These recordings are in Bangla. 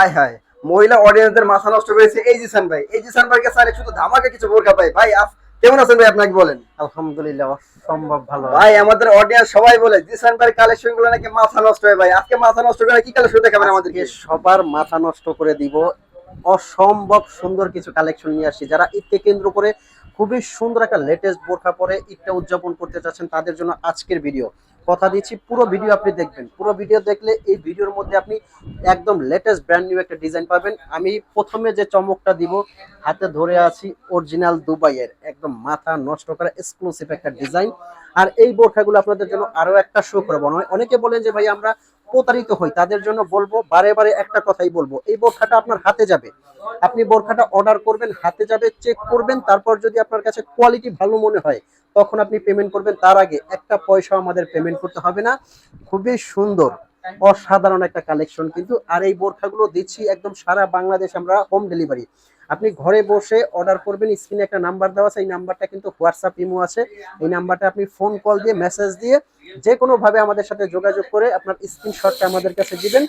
আয় হায়, মহিলা অডিয়েন্সদের মাথা নষ্ট করেছে এই জিসান ভাই। এই জিসান ভাইকে চাইলে শুধু ধামাকা কিছু বোরকা পাই ভাই। কেমন আছেন ভাই, আপনাকে বলেন। আলহামদুলিল্লাহ, অসম্ভব ভালো ভাই আছি। আমাদের অডিয়েন্স সবাই বলে জিসান ভাইয়ের কালেকশন গুলো নাকি মাথা নষ্ট হয় ভাই। আজকে মাথা নষ্ট করে কি কালেকশন দেখাবেন আজকে আমাদেরকে? সবার মাথা নষ্ট করে দিব। অসম্ভব সুন্দর কিছু কালেকশন নিয়ে আসছি। যারা ঈদকে কেন্দ্র করে খুবই সুন্দর একটা লেটেস্ট বোরখা পরে ঈদটা উদযাপন করতে চাচ্ছেন, তাদের জন্য আজকের ভিডিও। কথা দিচ্ছি, পুরো ভিডিও আপনি দেখবেন। পুরো ভিডিও দেখলে এই ভিডিওর মধ্যে আপনি একদম লেটেস্ট ব্র্যান্ড নিউ একটা ডিজাইন পাবেন। আমি প্রথমে যে চমকটা দিব, হাতে ধরে আছি অরিজিনাল দুবাইয়ের একদম মাথা নষ্ট করা এক্সক্লুসিভ একটা ডিজাইন। আর এই বোরখাগুলো আপনাদের জন্য আরো একটা শো করবো। অনেকে বলেন যে ভাই আমরা প্রতারিত হই, তাদের জন্য বলবো, বারে বারে একটা কথাই বলবো, এই বোরখাটা আপনার হাতে যাবে, আপনি বোরখাটা অর্ডার করবেন, হাতে যাবে, চেক করবেন, তারপর যদি আপনার কাছে কোয়ালিটি ভালো মনে হয় তখন আপনি পেমেন্ট করবেন। তার আগে একটা পয়সা আমাদের পেমেন্ট করতে হবে না। খুবই সুন্দর অসাধারণ একটা কালেকশন কিন্তু। আর এই বোরখাগুলো দিচ্ছি একদম সারা বাংলাদেশ আমরা হোম ডেলিভারি। আপনি ঘরে বসে অর্ডার করবেন, স্ক্রিনে একটা নাম্বার দেওয়া আছে, এই নাম্বারটা কিন্তু হোয়াটসঅ্যাপ ইমো আছে। এই নাম্বারটা আপনি ফোন কল দিয়ে মেসেজ দিয়ে যে কোনো ভাবে আমাদের সাথে যোগাযোগ করে আপনার স্ক্রিনশটটা আমাদের কাছে দিবেন,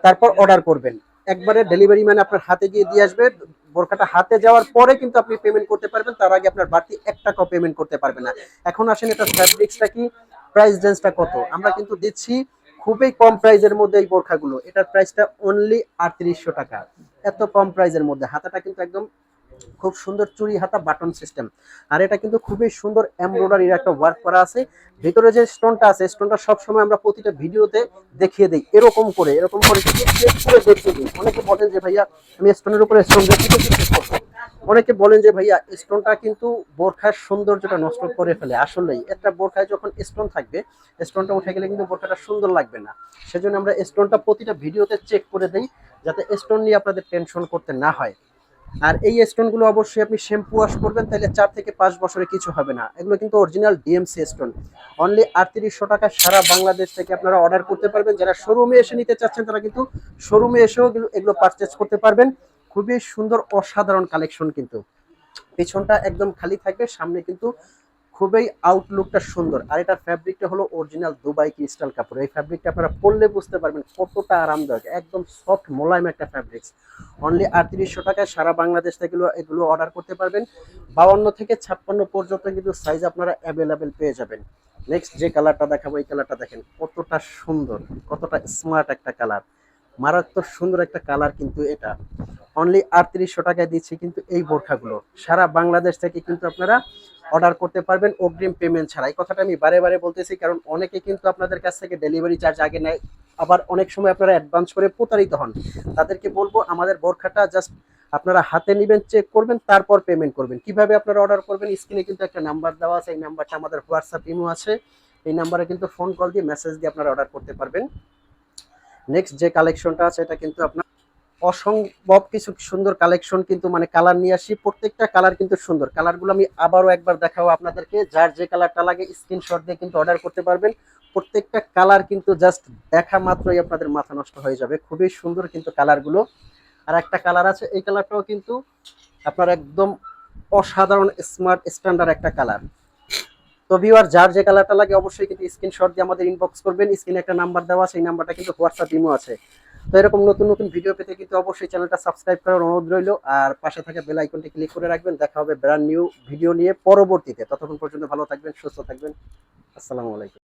তারপর অর্ডার করবেন। একবারে ডেলিভারি ম্যান আপনার হাতে গিয়ে দিয়ে আসবে। বোরখাটা হাতে যাওয়ার পরে কিন্তু আপনি পেমেন্ট করতে পারবেন, তার আগে আপনার বাড়তি 1 টাকাও পেমেন্ট করতে পারবেন না। এখন আসেন এটা ফ্যাব্রিক্সটা কি, প্রাইস রেঞ্জটা কত। আমরা কিন্তু দিচ্ছি খুবই কম প্রাইজের মধ্যে এই বোরখাগুলো। এটার প্রাইসটা অনলি 3800 টাকা। এত কম প্রাইজের মধ্যে হাতাটা কিন্তু একদম খুব সুন্দর চুরি হাতা বাটন সিস্টেম। আর এটা কিন্তু খুবই সুন্দর এমব্রয়ডারির একটা ওয়ার্ক করা আছে। ভিতরে যে স্টোনটা আছে, স্টোনটা সবসময় আমরা প্রতিটা ভিডিওতে দেখিয়ে দিই, এরকম করে চেক করে দেখিয়ে দিই। অনেকে বলেন যে ভাইয়া আমি স্টোনের উপরে স্টোন দেখিয়ে চেক করবো। অনেকে বলেন যে ভাইয়া স্টোনটা কিন্তু বোরখার সৌন্দর্যটা নষ্ট করে ফেলে। আসলেই একটা বোরখায় যখন স্টোন থাকবে, স্টোনটা উঠে গেলে কিন্তু বোরখাটা সুন্দর লাগবে না। সেজন্য আমরা স্টোনটা প্রতিটা ভিডিওতে চেক করে দিই, যাতে স্টোন নিয়ে আপনাদের টেনশন করতে না হয়। আর এই স্টোন গুলো অবশ্যই আপনি শ্যাম্পু ওয়াশ করবেন, তাহলে 4 থেকে 5 বছরে কিছু হবে না। এগুলো কিন্তু অরিজিনাল ডিএমসি স্টোন। অনলি 3800 টাকা সারা বাংলাদেশ থেকে আপনারা অর্ডার করতে পারবেন। যারা শোরুমে এসে নিতে চাচ্ছেন তারা কিন্তু শোরুমে এসেও এগুলো পারচেজ করতে পারবেন। খুবই সুন্দর অসাধারণ কালেকশন কিন্তু। পেছনটা একদম খালি থাকবে, সামনে কিন্তু খুবই আউটলুকটা সুন্দর। আর এটা ফ্যাব্রিকটা হলো অরিজিনাল দুবাই ক্রিস্টাল কাপড়। এই ফ্যাব্রিকটা আপনারা পরলে বুঝতে পারবেন কতটা আরামদায়ক, একদম সফট মোলায়েম একটা ফ্যাব্রিক্স। অনলি 3800 টাকায় সারা বাংলাদেশ থেকে এগুলো অর্ডার করতে পারবেন। 52 থেকে 56 পর্যন্ত কিন্তু সাইজ আপনারা অ্যাভেলেবেল পেয়ে যাবেন। নেক্সট যে কালারটা দেখাবো, এই কালারটা দেখেন কতটা সুন্দর, কতটা স্মার্ট একটা কালার, মারাত্মক সুন্দর একটা কালার কিন্তু এটা। অনলি 3800 টাকায় দিচ্ছি কিন্তু এই বোরখাগুলো। সারা বাংলাদেশ থেকে কিন্তু আপনারা অর্ডার করতে পারবেন অগ্রিম পেমেন্ট ছাড়া। এই কথাটা আমি বারে বারে বলতেছি, কারণ অনেকে কিন্তু আপনাদের কাছ থেকে ডেলিভারি চার্জ আগে নেয়, আবার অনেক সময় আপনারা অ্যাডভান্স করে প্রতারিত হন। তাদেরকে বলবো আমাদের বোরখাটা জাস্ট আপনারা হাতে নেবেন, চেক করবেন, তারপর পেমেন্ট করবেন। কিভাবে আপনারা অর্ডার করবেন, স্ক্রিনে কিন্তু একটা নাম্বার দেওয়া আছে, এই নাম্বারটা আমাদের হোয়াটসঅ্যাপ ইমো আছে। এই নাম্বারে কিন্তু ফোন কল দিয়ে মেসেজ দিয়ে আপনারা অর্ডার করতে পারবেন। নেক্সট যে কালেকশনটা আছে এটা কিন্তু আপনার অসম্ভব কিছু সুন্দর কালেকশন কিন্তু, মানে কালার নিয়ে আসি, প্রত্যেকটা কালার কিন্তু সুন্দর। কালারগুলো আমি আবারও একবার দেখাবো আপনাদেরকে, যার যে কালারটা লাগে স্ক্রিনশট দিয়ে কিন্তু অর্ডার করতে পারবেন। প্রত্যেকটা কালার কিন্তু জাস্ট দেখা মাত্রই আপনাদের মাথা নষ্ট হয়ে যাবে। খুবই সুন্দর কিন্তু কালারগুলো। আর একটা কালার আছে, এই কালারটাও কিন্তু আপনার একদম অসাধারণ স্মার্ট স্ট্যান্ডার্ড একটা কালার। তো ভিউয়ার, যার যে কালারটা লাগে অবশ্যই কিন্তু স্ক্রিনশট দিয়ে আমাদের ইনবক্স করবেন। স্ক্রিনে একটা নাম্বার দেওয়া আছে, এই নাম্বারটা কিন্তু হোয়াটসঅ্যাপ ইমো আছে। তো এরকম নতুন নতুন ভিডিও পেতে কিন্তু অবশ্যই চ্যানেলটা সাবস্ক্রাইব করার অনুরোধ রইল। আর পাশে থাকা বেল আইকনটি ক্লিক করে রাখবেন। দেখা হবে ব্র্যান্ড নিউ ভিডিও নিয়ে পরবর্তীতে। ততক্ষণ পর্যন্ত ভালো থাকবেন, সুস্থ থাকবেন। আসসালামু আলাইকুম।